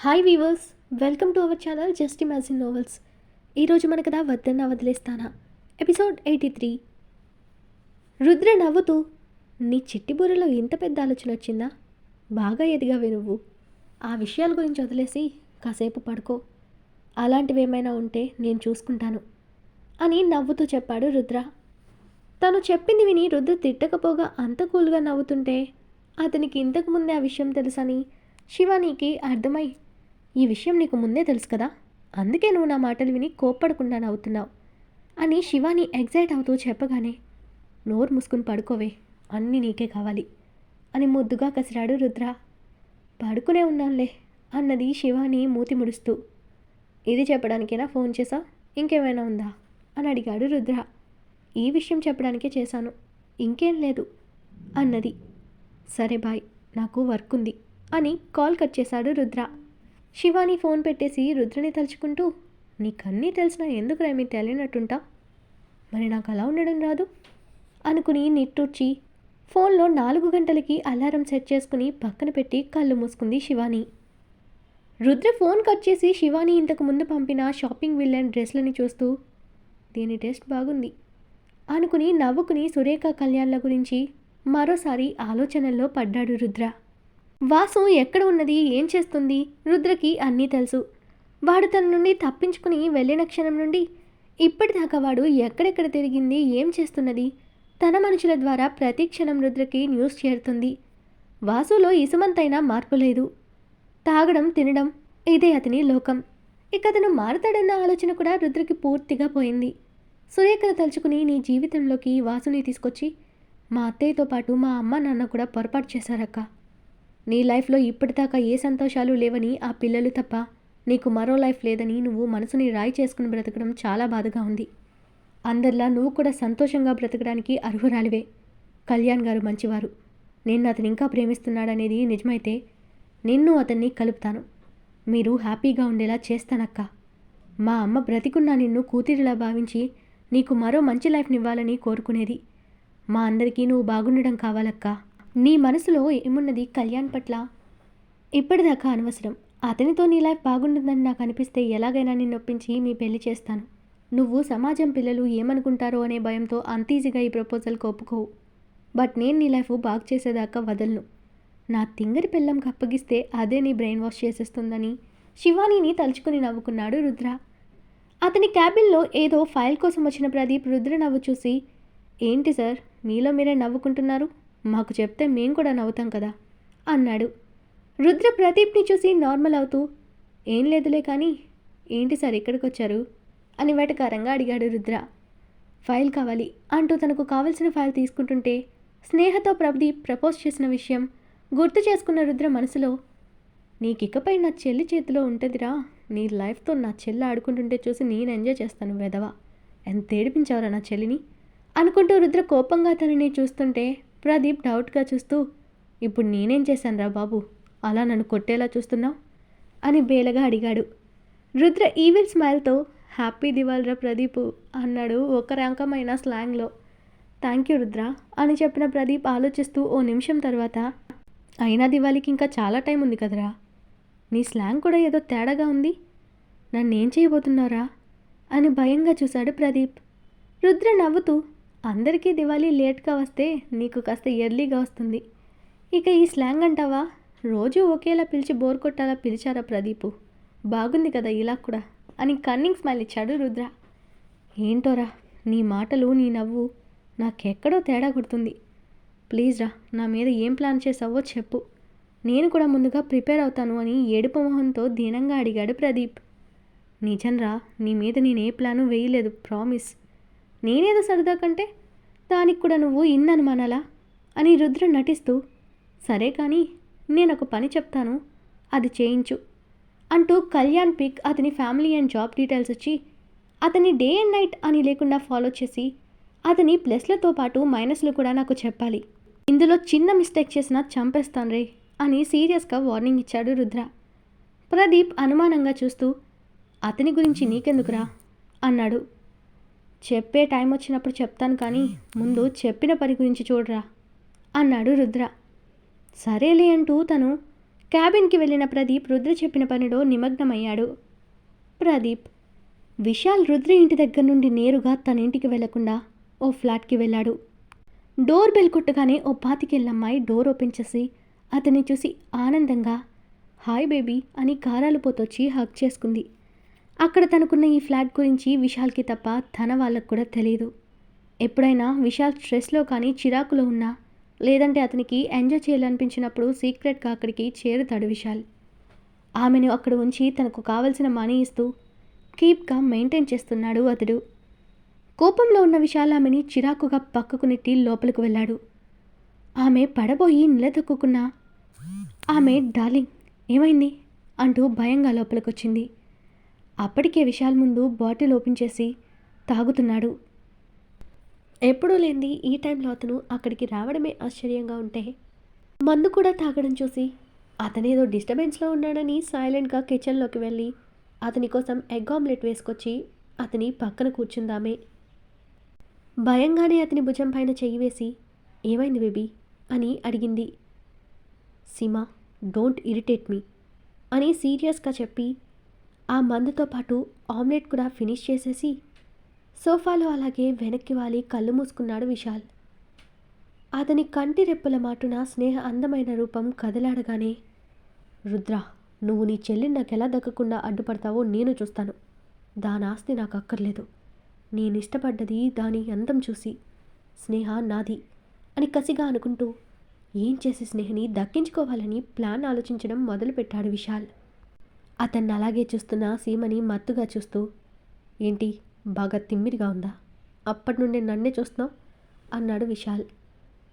Hi weavers, welcome to our channel just imagine novels. ఈరోజు మన కథ వద్దన్నా వదిలేస్తానా ఎపిసోడ్ 83. రుద్ర నవ్వుతూ, నీ చిట్టి బుర్రలో ఇంత పెద్ద ఆలోచన వచ్చిందా? బాగా ఎదిగావే నువ్వు. ఆ విషయాల గురించి వదిలేసి కాసేపు పడుకో. అలాంటివి ఏమైనా ఉంటే నేను చూసుకుంటాను అని నవ్వుతూ చెప్పాడు రుద్ర. తను చెప్పింది విని రుద్ర తిట్టకపోగా అంత కూల్గా నవ్వుతుంటే అతనికి ఇంతకు ముందే ఆ విషయం తెలుసని శివానీకి అర్థమై, ఈ విషయం నీకు ముందే తెలుసు కదా, అందుకే నువ్వు నా మాటలు విని కోప్పడకుండా నవ్వుతున్నావు అని శివాని ఎగ్జైట్ అవుతూ చెప్పగానే, నోరు మూసుకుని పడుకోవే, అన్నీ నీకే కావాలి అని ముద్దుగా కసిరాడు రుద్ర. పడుకునే ఉన్నానులే అన్నది శివాని మూతి ముడుస్తూ. ఇది చెప్పడానికేనా ఫోన్ చేసా, ఇంకేమైనా ఉందా అని అడిగాడు రుద్ర. ఈ విషయం చెప్పడానికే చేశాను, ఇంకేం లేదు అన్నది. సరే బాయ్, నాకు వర్క్ ఉంది అని కాల్ కట్ చేశాడు రుద్ర. శివాని ఫోన్ పెట్టేసి రుద్రని తలుచుకుంటూ, నీకన్నీ తెలిసినా ఎందుకు రేమి తెలియనట్టుంటా, మరి నాకు అలా ఉండడం రాదు అనుకుని నిట్టూర్చి ఫోన్లో 4 గంటలకి అలారం సెట్ చేసుకుని పక్కన పెట్టి కళ్ళు మూసుకుంది శివాని. రుద్ర ఫోన్ కట్ చేసి శివాని ఇంతకు ముందు పంపిన షాపింగ్ విల్లన్ డ్రెస్లని చూస్తూ, దీని టేస్ట్ బాగుంది అనుకుని నవ్వుకుని సురేఖ కళ్యాణ్ల గురించి మరోసారి ఆలోచనల్లో పడ్డాడు రుద్ర. వాసు ఎక్కడ ఉన్నది, ఏం చేస్తుంది, రుద్రకి అన్నీ తెలుసు. వాడు తన నుండి తప్పించుకుని వెళ్ళిన క్షణం నుండి ఇప్పటిదాకా వాడు ఎక్కడెక్కడ తిరిగింది, ఏం చేస్తున్నది, తన మనుషుల ద్వారా ప్రతి క్షణం రుద్రకి న్యూస్ చేరుతుంది. వాసులో ఇసుమంతైనా మార్పు లేదు. తాగడం, తినడం ఇదే అతని లోకం. ఇక అతను మారతాడన్న ఆలోచన కూడా రుద్రకి పూర్తిగా పోయింది. సురేఖను తలుచుకుని, నీ జీవితంలోకి వాసుని తీసుకొచ్చి మా అత్తయ్యతో పాటు మా అమ్మ నాన్న కూడా పొరపాటు చేశారక్క. నీ లైఫ్లో ఇప్పటిదాకా ఏ సంతోషాలు లేవని ఆ పిల్లలు తప్ప నీకు మరో లైఫ్ లేదని నువ్వు మనసుని రాయి చేసుకుని బ్రతకడం చాలా బాధగా ఉంది. అందరిలా నువ్వు కూడా సంతోషంగా బ్రతకడానికి అర్హురాలివే. కళ్యాణ్ గారు మంచివారు. నేను అతను ఇంకా ప్రేమిస్తున్నాడనేది నిజమైతే నిన్ను అతన్ని కలుపుతాను. మీరు హ్యాపీగా ఉండేలా చేస్తానక్క. మా అమ్మ బ్రతికున్నా నిన్ను కూతురిలా భావించి నీకు మరో మంచి లైఫ్నివ్వాలని కోరుకునేది. మా అందరికీ నువ్వు బాగుండడం కావాలక్క. నీ మనసులో ఏమున్నది కళ్యాణ్ పట్ల ఇప్పటిదాకా అనవసరం. అతనితో నీ లైఫ్ బాగుంటుందని నాకు అనిపిస్తే ఎలాగైనా నిన్నొప్పించి మీ పెళ్లి చేస్తాను. నువ్వు సమాజం పిల్లలు ఏమనుకుంటారో అనే భయంతో అంత ఈజీగా ఈ ప్రపోజల్కి ఒప్పుకోవు. బట్ నేను నీ లైఫ్ బాగు చేసేదాకా వదలను. నా తింగరి పిల్లంకి అప్పగిస్తే అదే నీ బ్రెయిన్ వాష్ చేసేస్తుందని శివానీని తలుచుకుని నవ్వుకున్నాడు రుద్ర. అతని క్యాబిన్లో ఏదో ఫైల్ కోసం వచ్చిన ప్రదీప్ రుద్ర నవ్వు చూసి, ఏంటి సార్ మీలో మీరే నవ్వుకుంటున్నారు, మాకు చెప్తే మేం కూడా నవ్వుతాం కదా అన్నాడు. రుద్ర ప్రదీప్ని చూసి నార్మల్ అవుతూ, ఏం లేదులే కానీ ఏంటి సార్ ఇక్కడికి వచ్చారు అని వెటకారంగా అడిగాడు రుద్ర. ఫైల్ కావాలి అంటూ తనకు కావలసిన ఫైల్ తీసుకుంటుంటే స్నేహతో ప్రదీప్ ప్రపోజ్ చేసిన విషయం గుర్తు చేసుకున్న రుద్ర మనసులో, నీకికపై నా చెల్లి చేతిలో ఉంటుందిరా, నీ లైఫ్తో నా చెల్లి ఆడుకుంటుంటే చూసి నేను ఎంజాయ్ చేస్తాను వెధవా, ఎంత ఏడిపించావురా నా చెల్లిని అనుకుంటూ రుద్ర కోపంగా తనని చూస్తుంటే ప్రదీప్ డౌట్గా చూస్తూ, ఇప్పుడు నేనేం చేశాను రా బాబు, అలా నన్ను కొట్టేలా చూస్తున్నావు అని బేలగా అడిగాడు. రుద్ర ఈవిల్ స్మైల్తో, హ్యాపీ దివాల్రా ప్రదీప్ అన్నాడు ఒక రకమైన స్లాంగ్లో. థ్యాంక్ యూ రుద్ర అని చెప్పిన ప్రదీప్ ఆలోచిస్తూ ఓ నిమిషం తర్వాత, అయినా దివాళీకి ఇంకా చాలా టైం ఉంది కదరా, నీ స్లాంగ్ కూడా ఏదో తేడాగా ఉంది, నన్నేం చేయబోతున్నారా అని భయంగా చూశాడు ప్రదీప్. రుద్ర నవ్వుతూ, అందరికీ దివాళీ లేట్గా వస్తే నీకు కాస్త ఎర్లీగా వస్తుంది, ఇక ఈ స్లాంగ్ అంటావా, రోజు ఒకేలా పిలిచి బోర్ కొట్టాలా పిలిచారా ప్రదీపు, బాగుంది కదా ఇలా కూడా అని కన్నింగ్ స్మైల్ ఇచ్చాడు రుద్ర. ఏంటోరా నీ మాటలు, నీ నవ్వు నాకెక్కడో తేడా కొడుతుంది, ప్లీజ్ రా నా మీద ఏం ప్లాన్ చేసావో చెప్పు, నేను కూడా ముందుగా ప్రిపేర్ అవుతాను అని ఏడుపు మొహంతో దీనంగా అడిగాడు ప్రదీప్. నిజంరా నీ మీద నేనే ప్లాను వేయలేదు, ప్రామిస్. నేనేదో సరదా కంటే దానికి కూడా నువ్వు ఇన్ననుమానాలా అని రుద్ర నటిస్తూ, సరే కానీ నేను ఒక పని చెప్తాను అది చేయించు అంటూ కళ్యాణ్ పిక్ అతని ఫ్యామిలీ అండ్ జాబ్ డీటెయిల్స్ ఇచ్చి అతని డే అండ్ నైట్ అని లేకుండా ఫాలో చేసి అతని ప్లస్లతో పాటు మైనస్లు కూడా నాకు చెప్పాలి. ఇందులో చిన్న మిస్టేక్ చేసినా చంపేస్తాను రే అని సీరియస్గా వార్నింగ్ ఇచ్చాడు రుద్ర. ప్రదీప్ అనుమానంగా చూస్తూ, అతని గురించి నీకెందుకురా అన్నాడు. చెప్పే టైం వచ్చినప్పుడు చెప్తాను కానీ ముందు చెప్పిన పని గురించి చూడరా అన్నాడు రుద్ర. సరేలే అంటూ తను క్యాబిన్కి వెళ్ళిన ప్రదీప్ రుద్ర చెప్పిన పనిలో నిమగ్నమయ్యాడు. ప్రదీప్ విశాల్ రుద్ర ఇంటి దగ్గర నుండి నేరుగా తన ఇంటికి వెళ్లకుండా ఓ ఫ్లాట్కి వెళ్ళాడు. డోర్ బెల్ కొట్టగానే ఓ పాతికేళ్లమ్మాయి డోర్ ఓపెన్ చేసి అతన్ని చూసి ఆనందంగా హాయ్ బేబీ అని గారాలు పోతొచ్చి హగ్ చేసుకుంది. అక్కడ తనకున్న ఈ ఫ్లాట్ గురించి విశాల్కి తప్ప తన వాళ్ళకు కూడా తెలియదు. ఎప్పుడైనా విశాల్ స్ట్రెస్లో కానీ చిరాకులో ఉన్నా లేదంటే అతనికి ఎంజాయ్ చేయాలనిపించినప్పుడు సీక్రెట్గా అక్కడికి చేరుతాడు విశాల్. ఆమెను అక్కడ ఉంచి తనకు కావలసిన మనీ ఇస్తూ కీప్గా మెయింటైన్ చేస్తున్నాడు అతడు. కోపంలో ఉన్న విశాల్ ఆమెని చిరాకుగా పక్కకు నెట్టి లోపలికి వెళ్ళాడు. ఆమె పడబోయి నిలదొక్కున్నా ఆమె డార్లింగ్ ఏమైంది అంటూ భయంగా లోపలికొచ్చింది. అప్పటికే విశాల్ ముందు బాటిల్ ఓపెన్ చేసి తాగుతున్నాడు. ఎప్పుడూ లేనిది ఈ టైంలో అతను అక్కడికి రావడమే ఆశ్చర్యంగా ఉంటే మందు కూడా తాగడం చూసి అతనేదో డిస్టర్బెన్స్లో ఉన్నాడని సైలెంట్గా కిచెన్లోకి వెళ్ళి అతని కోసం ఎగ్ ఆమ్లెట్ వేసుకొచ్చి అతని పక్కన కూర్చుందామే. భయంగానే అతని భుజం పైన చెయ్యి వేసి ఏమైంది బేబీ అని అడిగింది. సీమా డోంట్ ఇరిటేట్ మీ అని సీరియస్గా చెప్పి ఆ మందుతో పాటు ఆమ్లెట్ కూడా ఫినిష్ చేసేసి సోఫాలో అలాగే వెనక్కి వాలి కళ్ళు మూసుకున్నాడు విశాల్. అతని కంటి రెప్పల మాటున స్నేహ అందమైన రూపం కదలాడగానే రుద్ర నువ్వు నీ చెల్లిని నాకెలా దక్కకుండా అడ్డుపడతావో నేను చూస్తాను. దాని ఆస్తి నాకు అక్కర్లేదు. నేనిష్టపడ్డది దాని అందం చూసి స్నేహ నాది అని కసిగా అనుకుంటూ ఏం చేసి స్నేహని దక్కించుకోవాలని ప్లాన్ ఆలోచించడం మొదలుపెట్టాడు విశాల్. అతన్ని అలాగే చూస్తున్న సీమని మత్తుగా చూస్తూ ఏంటి బాగా తిమ్మిరిగా ఉందా? అప్పటి నుండి నన్నే చూస్తున్నావు అన్నాడు విశాల్.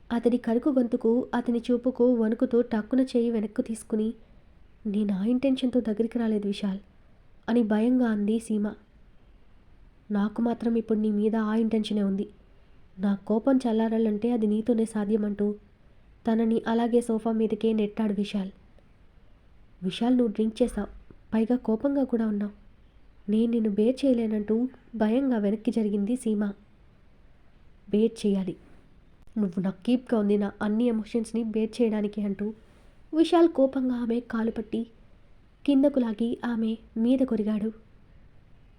అతడి కరుకు గొంతుకు అతని చూపుకు వణుకుతూ టక్కున చేయి వెనక్కు తీసుకుని నేను ఆ ఇంటెన్షన్తో దగ్గరికి రాలేదు విశాల్ అని భయంగా అంది సీమ. నాకు మాత్రం ఇప్పుడు నీ మీద ఆ ఇంటెన్షనే ఉంది. నా కోపం చల్లారాలంటే అది నీతోనే సాధ్యమంటూ తనని అలాగే సోఫా మీదకే నెట్టాడు విశాల్. విశాల్ నువ్వు డ్రింక్ చేసావు, పైగా కోపంగా కూడా ఉన్నావు. నేను నిన్ను బేర్ చేయలేనంటూ భయంగా వెనక్కి జరిగింది సీమ. బేర్ చేయాలి, నువ్వు నాకు కీప్గా ఉంది నా అన్ని ఎమోషన్స్ని బేర్ చేయడానికి అంటూ విశాల్ కోపంగా ఆమె కాలు పట్టి కిందకు లాగి ఆమె మీద కొరిగాడు.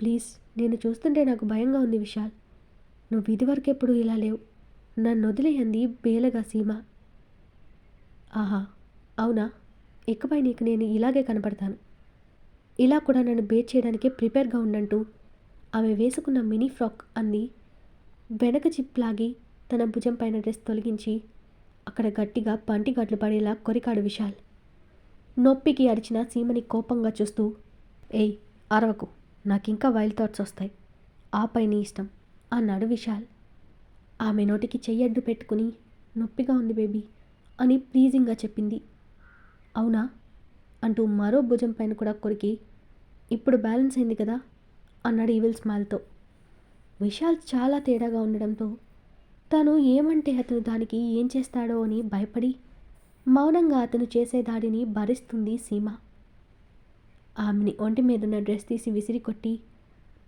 ప్లీజ్ నేను చూస్తుంటే నాకు భయంగా ఉంది విశాల్. నువ్వు ఇదివరకెప్పుడు ఇలా లేవు, నన్ను వదిలేయంది బేలగా సీమ. ఆహా అవునా, ఇకపై నీకు నేను ఇలాగే కనపడతాను. ఇలా కూడా నన్ను బేర్ చేయడానికి ప్రిపేర్గా ఉండంటూ ఆమె వేసుకున్న మినీ ఫ్రాక్ అంది. వెనక చిప్ లాగి తన భుజం పైన డ్రెస్ తొలగించి అక్కడ గట్టిగా పంటిగట్లు పడేలా కొరికాడు విశాల్. నొప్పికి అరిచిన సీమని కోపంగా చూస్తూ ఏయ్ అరవకు, నాకింకా వైల్డ్ థాట్స్ వస్తాయి, ఆపై నీ ఇష్టం అన్నాడు విశాల్. ఆమె నోటికి చెయ్యడ్డు పెట్టుకుని నొప్పిగా ఉంది బేబీ అని ప్లీజింగ్గా చెప్పింది. అవునా అంటూ మరో భుజం పైన కూడా కొరికి ఇప్పుడు బ్యాలెన్స్ అయింది కదా అన్నాడు ఈవిల్ స్మైల్తో. విశాల్ చాలా తేడాగా ఉండడంతో తను ఏమంటే అతను దానికి ఏం చేస్తాడో అని భయపడి మౌనంగా అతను చేసే దాడిని భరిస్తుంది సీమ. ఆమెని ఒంటి మీదున్న డ్రెస్ తీసి విసిరి కొట్టి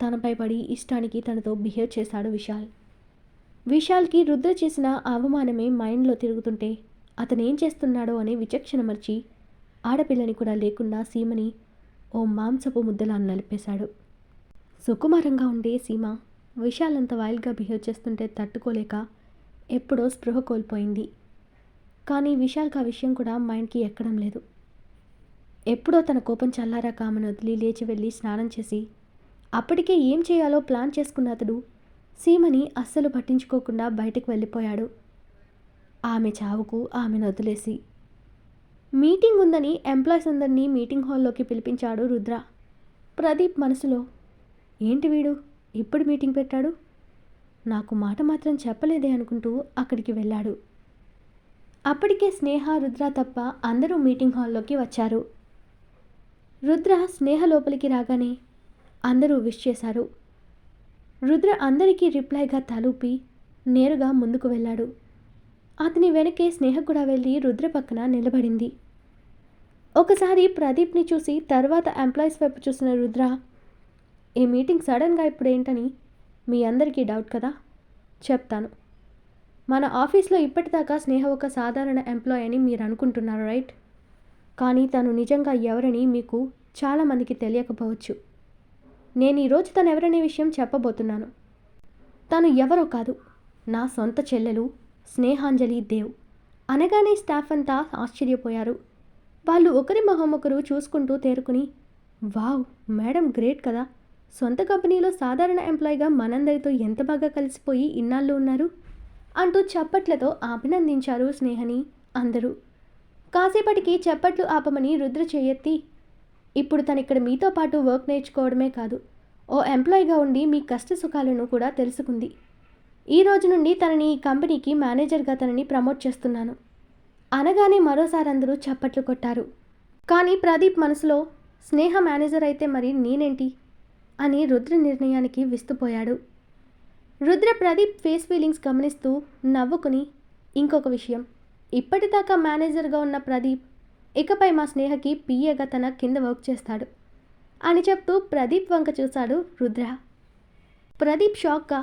తనపై పడి ఇష్టానికి తనతో బిహేవ్ చేశాడు విశాల్. విశాల్కి రుద్ర చేసిన అవమానమే మైండ్లో తిరుగుతుంటే అతనేం చేస్తున్నాడో అనే విచక్షణ మర్చి ఆడపిల్లని కూడా లేకుండా సీమని ఓ మాంసపు ముద్దలా నలిపేశాడు. సుకుమారంగా ఉండే సీమ విశాల్ అంత వైల్డ్గా బిహేవ్ చేస్తుంటే తట్టుకోలేక ఎప్పుడో స్పృహ కోల్పోయింది. కానీ విశాల్కి ఆ విషయం కూడా మైండ్కి ఎక్కడం లేదు. ఎప్పుడో తన కోపం చల్లారాక ఆమెను వదిలి లేచి వెళ్ళి స్నానం చేసి అప్పటికే ఏం చేయాలో ప్లాన్ చేసుకున్న అతడు సీమని అస్సలు పట్టించుకోకుండా బయటకు వెళ్ళిపోయాడు. ఆమె చావుకు ఆమెను వదిలేసి మీటింగ్ ఉందని ఎంప్లాయీస్ అందరినీ మీటింగ్ హాల్లోకి పిలిపించాడు రుద్ర. ప్రదీప్ మనసులో ఏంటి వీడు ఇప్పుడు మీటింగ్ పెట్టాడు, నాకు మాట మాత్రం చెప్పలేదే అనుకుంటూ అక్కడికి వెళ్ళాడు. అప్పటికే స్నేహ రుద్ర తప్ప అందరూ మీటింగ్ హాల్లోకి వచ్చారు. రుద్ర స్నేహ లోపలికి రాగానే అందరూ విష్ చేశారు. రుద్ర అందరికీ రిప్లైగా తలూపి నేరుగా ముందుకు వెళ్ళాడు. అతని వెనకే స్నేహ కూడా వెళ్ళి రుద్ర పక్కన నిలబడింది. ఒకసారి ప్రదీప్ని చూసి తర్వాత ఎంప్లాయీస్ వైపు చూసిన రుద్ర ఈ మీటింగ్ సడన్గా ఇప్పుడు ఏంటని మీ అందరికీ డౌట్ కదా, చెప్తాను. మన ఆఫీస్లో ఇప్పటిదాకా స్నేహ ఒక సాధారణ ఎంప్లాయీ అని మీరు అనుకుంటున్నారు రైట్? కానీ తను నిజంగా ఎవరని మీకు చాలామందికి తెలియకపోవచ్చు. నేను ఈరోజు తను ఎవరనే విషయం చెప్పబోతున్నాను. తను ఎవరో కాదు, నా సొంత చెల్లెలు స్నేహాంజలి దేవ్. అనగానే స్టాఫ్ అంతా ఆశ్చర్యపోయారు. వాళ్ళు ఒకరి మొహం ఒకరు చూసుకుంటూ తేరుకుని, వావ్, మేడం గ్రేట్ కదా, సొంత కంపెనీలో సాధారణ ఎంప్లాయీగా మనందరితో ఎంత బాగా కలిసిపోయి ఇన్నాళ్ళు ఉన్నారు అంటూ చప్పట్లతో అభినందించారు స్నేహని అందరూ. కాసేపటికి చప్పట్లు ఆపమని రుద్ర చేయెత్తి, ఇప్పుడు తనిక్కడ మీతో పాటు వర్క్ నేర్చుకోవడమే కాదు, ఓ ఎంప్లాయీగా ఉండి మీ కష్ట సుఖాలను కూడా తెలుసుకుంది. ఈ రోజు నుండి తనని ఈ కంపెనీకి మేనేజర్గా తనని ప్రమోట్ చేస్తున్నాను అనగానే మరోసారి అందరూ చప్పట్లు కొట్టారు. కానీ ప్రదీప్ మనసులో, స్నేహ మేనేజర్ అయితే మరి నేనేంటి అని రుద్ర నిర్ణయానికి విస్తుపోయాడు. రుద్ర ప్రదీప్ ఫేస్ ఫీలింగ్స్ గమనిస్తూ నవ్వుకుని, ఇంకొక విషయం, ఇప్పటిదాకా మేనేజర్గా ఉన్న ప్రదీప్ ఇకపై మా స్నేహకి పిఏగా తన కింద వర్క్ చేస్తాడు అని చెప్తూ ప్రదీప్ వంక చూశాడు రుద్ర. ప్రదీప్ షాక్గా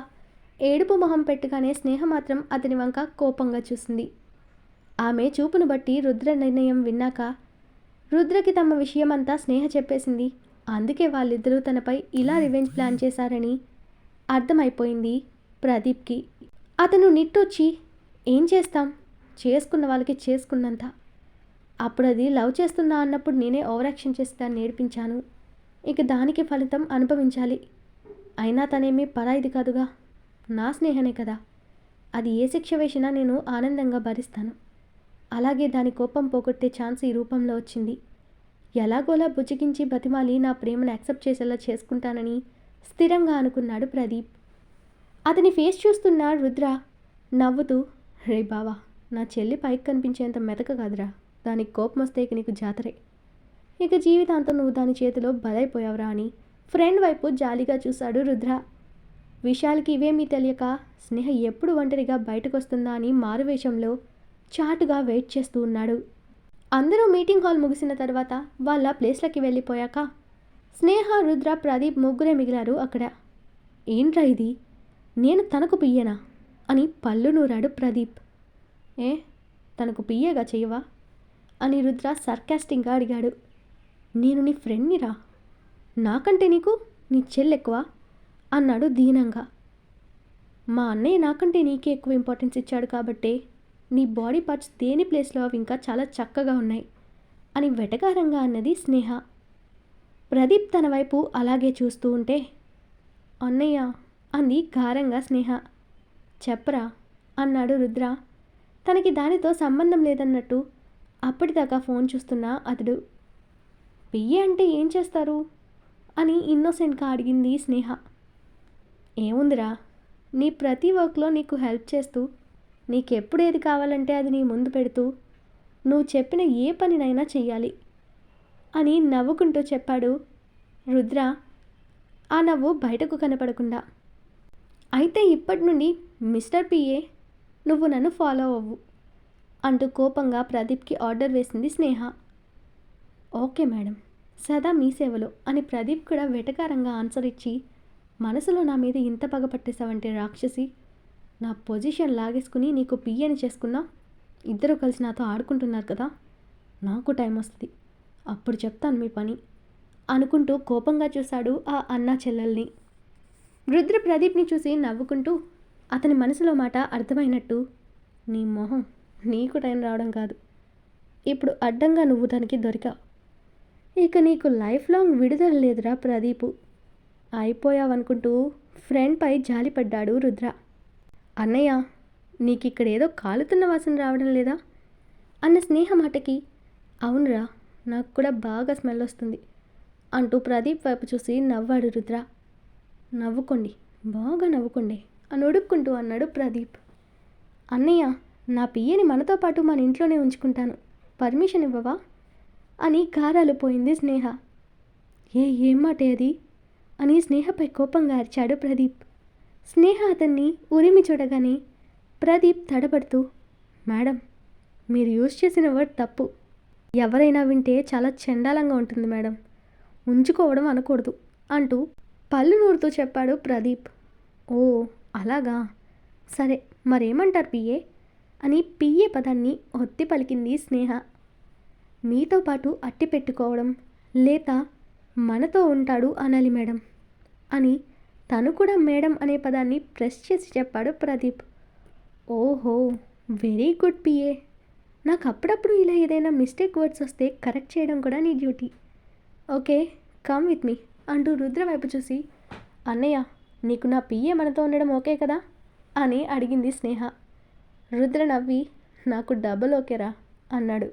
ఏడుపు మొహం పెట్టగానే స్నేహ మాత్రం అతని వంక కోపంగా చూసింది. ఆమె చూపును బట్టి రుద్ర నిర్ణయం విన్నాక రుద్రకి తమ విషయమంతా స్నేహ చెప్పేసింది. అందుకే వాళ్ళిద్దరూ తనపై ఇలా రివెంజ్ ప్లాన్ చేశారని అర్థమైపోయింది ప్రదీప్కి. అతను నిట్టొచ్చి, ఏం చేస్తాం, చేసుకున్న వాళ్ళకి చేసుకున్నంత, అప్పుడు అది లవ్ చేస్తున్నా అన్నప్పుడు నేనే ఓవర్ యాక్షన్ చేసి దాన్ని నేర్పించాను, ఇక దానికి ఫలితం అనుభవించాలి. అయినా తనేమీ పరాయిది కాదుగా, నా స్నేహనే కదా, అది ఏ శిక్ష వేసినా నేను ఆనందంగా భరిస్తాను. అలాగే దాని కోపం పోగొట్టే ఛాన్స్ ఈ రూపంలో వచ్చింది. ఎలాగోలా బుజ్జగించి బతిమాలి నా ప్రేమను యాక్సెప్ట్ చేసేలా చేసుకుంటానని స్థిరంగా అనుకున్నాడు ప్రదీప్. అతని ఫేస్ చూస్తున్న రుద్ర నవ్వుతూ, రే బావా, నా చెల్లి పైకి కనిపించేంత మెతక కాదురా, దానికి కోపం వస్తే ఇక నీకు జాతరే, ఇక జీవితాంతం నువ్వు దాని చేతిలో బలైపోయావురా అని ఫ్రెండ్ వైపు జాలిగా చూశాడు రుద్ర. విశాల్కి ఇవేమీ తెలియక స్నేహ ఎప్పుడు ఒంటరిగా బయటకు వస్తుందా అని మారువేషంలో చాటుగా వెయిట్ చేస్తూ ఉన్నాడు. అందరూ మీటింగ్ హాల్ ముగిసిన తర్వాత వాళ్ళ ప్లేస్లకి వెళ్ళిపోయాక స్నేహ, రుద్ర, ప్రదీప్ ముగ్గురే మిగిలారు అక్కడ. ఏంట్రా ఇది, నేను తనకు పియ్యనా అని పళ్ళు నూరాడు ప్రదీప్. ఏ, తనకు పియ్యేగా చెయ్యవా అని రుద్ర సర్కాస్టింగ్గా అడిగాడు. నేను నీ ఫ్రెండ్నిరా, నాకంటే నీకు నీ చెల్లెక్కువ అన్నాడు దీనంగా. మా అన్నయ్య నాకంటే నీకే ఎక్కువ ఇంపార్టెన్స్ ఇచ్చాడు కాబట్టే నీ బాడీ పార్ట్స్ దేని ప్లేస్లో అవి ఇంకా చాలా చక్కగా ఉన్నాయి అని వెటకారంగా అన్నది స్నేహ. ప్రదీప్ తన వైపు అలాగే చూస్తూ ఉంటే, అన్నయ్య అంది గారంగా స్నేహ. చెప్పరా అన్నాడు రుద్ర తనకి దానితో సంబంధం లేదన్నట్టు అప్పటిదాకా ఫోన్ చూస్తున్నా అతడు. పియ్య అంటే ఏం చేస్తారు అని ఇన్నోసెంట్గా అడిగింది స్నేహ. ఏముందిరా, నీ ప్రతి వర్క్లో నీకు హెల్ప్ చేస్తూ, నీకెప్పుడు ఏది కావాలంటే అది నీ ముందు పెడుతూ, నువ్వు చెప్పిన ఏ పనినైనా చెయ్యాలి అని నవ్వుకుంటూ చెప్పాడు రుద్ర, ఆ నవ్వు బయటకు కనపడకుండా. అయితే ఇప్పటి నుండి మిస్టర్ పిఏ, నువ్వు నన్ను ఫాలో అవ్వు అంటూ కోపంగా ప్రదీప్కి ఆర్డర్ వేసింది స్నేహ. ఓకే మేడం, సదా మీ సేవలో అని ప్రదీప్ కూడా వెటకారంగా ఆన్సర్ ఇచ్చి, మనసులో నా మీద ఇంత పగ పట్టేశావంటే రాక్షసి, నా పొజిషన్ లాగేసుకుని నీకు పియ్యని చేసుకున్నా, ఇద్దరు కలిసి నాతో ఆడుకుంటున్నారు కదా, నాకు టైం వస్తుంది, అప్పుడు చెప్తాను మీ పని అనుకుంటూ కోపంగా చూశాడు ఆ అన్నా చెల్లెల్ని. రుద్ర ప్రదీప్ని చూసి నవ్వుకుంటూ, అతని మనసులో మాట అర్థమైనట్టు, నీ మొహం, నీకు టైం రావడం కాదు, ఇప్పుడు అడ్డంగా నువ్వు దానికి దొరికావు, ఇక నీకు లైఫ్ లాంగ్ విడుదల లేదురా ప్రదీపు, అయిపోయావనుకుంటూ ఫ్రెండ్పై జాలిపడ్డాడు రుద్ర. అన్నయ్య, నీకు ఇక్కడ ఏదో కాలుతున్న వాసన రావడం లేదా అన్న స్నేహ మాటకి, అవునురా, నాకు కూడా బాగా స్మెల్ వస్తుంది అంటూ ప్రదీప్ వైపు చూసి నవ్వాడు రుద్ర. నవ్వుకోండి, బాగా నవ్వుకోండి అని ఉడుక్కుంటూ అన్నాడు ప్రదీప్. అన్నయ్య, నా పియ్యని మనతో పాటు మన ఇంట్లోనే ఉంచుకుంటాను, పర్మిషన్ ఇవ్వవా అని గారాలు పోయింది స్నేహ. ఏం మాట అది అని స్నేహపై కోపంగా అరిచాడు ప్రదీప్. స్నేహ అతన్ని ఉరిమి చూడగానే ప్రదీప్ తడబడుతూ, మేడం, మీరు యూజ్ చేసిన వర్డ్ తప్పు, ఎవరైనా వింటే చాలా చండాలంగా ఉంటుంది మేడం, ఉంచుకోవడం అనకూడదు అంటూ పళ్ళు నూరుతూ చెప్పాడు ప్రదీప్. ఓ అలాగా, సరే మరేమంటారు పిఏ అని పిఏ పదాన్ని ఒత్తి పలికింది స్నేహ. మీతో పాటు అట్టి పెట్టుకోవడం లేక మనతో ఉంటాడు అనాలి మేడం అని తను కూడా మేడం అనే పదాన్ని ప్రెస్ చేసి చెప్పాడు ప్రదీప్. ఓహో, వెరీ గుడ్ పిఏ. నాకు అప్పుడప్పుడు ఇలా ఏదైనా మిస్టేక్ వర్డ్స్ వస్తే కరెక్ట్ చేయడం కూడా నీ duty. Okay, come with me అంటూ రుద్ర వైపు చూసి, అన్నయ్య నీకు నా పిఏ మనతో ఉండడం ఓకే కదా అని అడిగింది స్నేహ. రుద్ర నవ్వి, నాకు డబుల్ ఓకేరా అన్నాడు.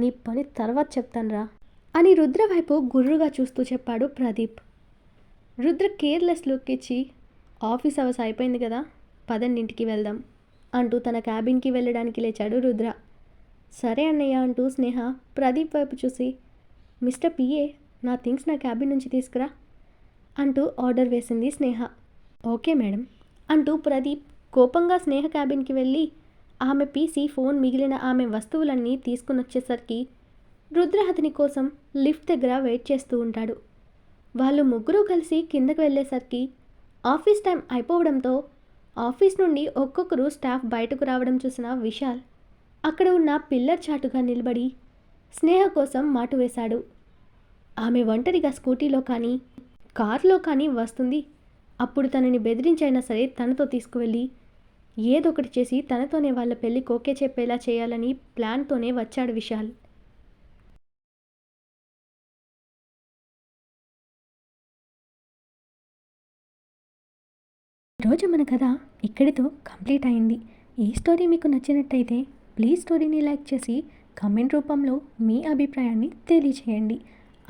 నీ పని తర్వాత చెప్తానురా అని రుద్ర వైపు గుర్రుగా చూస్తూ చెప్పాడు ప్రదీప్. రుద్ర కేర్లెస్ లుక్ ఇచ్చి, ఆఫీస్ అవర్స్ అయిపోయింది కదా, పదండి ఇంటికి వెళ్దాం అంటూ తన క్యాబిన్కి వెళ్ళడానికి లేచాడు రుద్ర. సరే అన్నయ్య అంటూ స్నేహ ప్రదీప్ వైపు చూసి, మిస్టర్ పిఏ నా థింగ్స్ నా క్యాబిన్ నుంచి తీసుకురా అంటూ ఆర్డర్ వేసింది స్నేహ. ఓకే మేడం అంటూ ప్రదీప్ కోపంగా స్నేహ క్యాబిన్కి వెళ్ళి ఆమె పీసీ ఫోన్ మిగిలిన ఆమె వస్తువులన్నీ తీసుకుని వచ్చేసరికి రుద్ర అతని కోసం లిఫ్ట్ దగ్గర వెయిట్ చేస్తూ ఉంటాడు. వాళ్ళు ముగ్గురు కలిసి కిందకు వెళ్ళేసరికి ఆఫీస్ టైం అయిపోవడంతో ఆఫీస్ నుండి ఒక్కొక్కరు స్టాఫ్ బయటకు రావడం చూసిన విశాల్ అక్కడ ఉన్న పిల్లర్ చాటుగా నిలబడి స్నేహ కోసం మాటు వేశాడు. ఆమె ఒంటరిగా స్కూటీలో కానీ కారులో కానీ వస్తుంది. అప్పుడు తనని బెదిరించైనా సరే తనతో తీసుకువెళ్ళి ఏదో ఒకటి చేసి తనతోనే వాళ్ళ పెళ్ళికి ఓకే చెప్పేలా చేయాలని ప్లాన్తోనే వచ్చాడు విశాల్. ఈరోజు మన కథ ఇక్కడితో కంప్లీట్ అయింది. ఈ స్టోరీ మీకు నచ్చినట్టయితే ప్లీజ్ స్టోరీని లైక్ చేసి కామెంట్ రూపంలో మీ అభిప్రాయాన్ని తెలియచేయండి.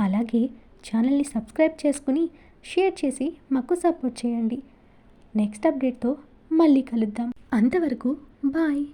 అలాగే ఛానల్ని సబ్స్క్రైబ్ చేసుకుని షేర్ చేసి మాకు సపోర్ట్ చేయండి. నెక్స్ట్ అప్డేట్తో మళ్ళీ కలుద్దాం. అంతవరకు బాయ్.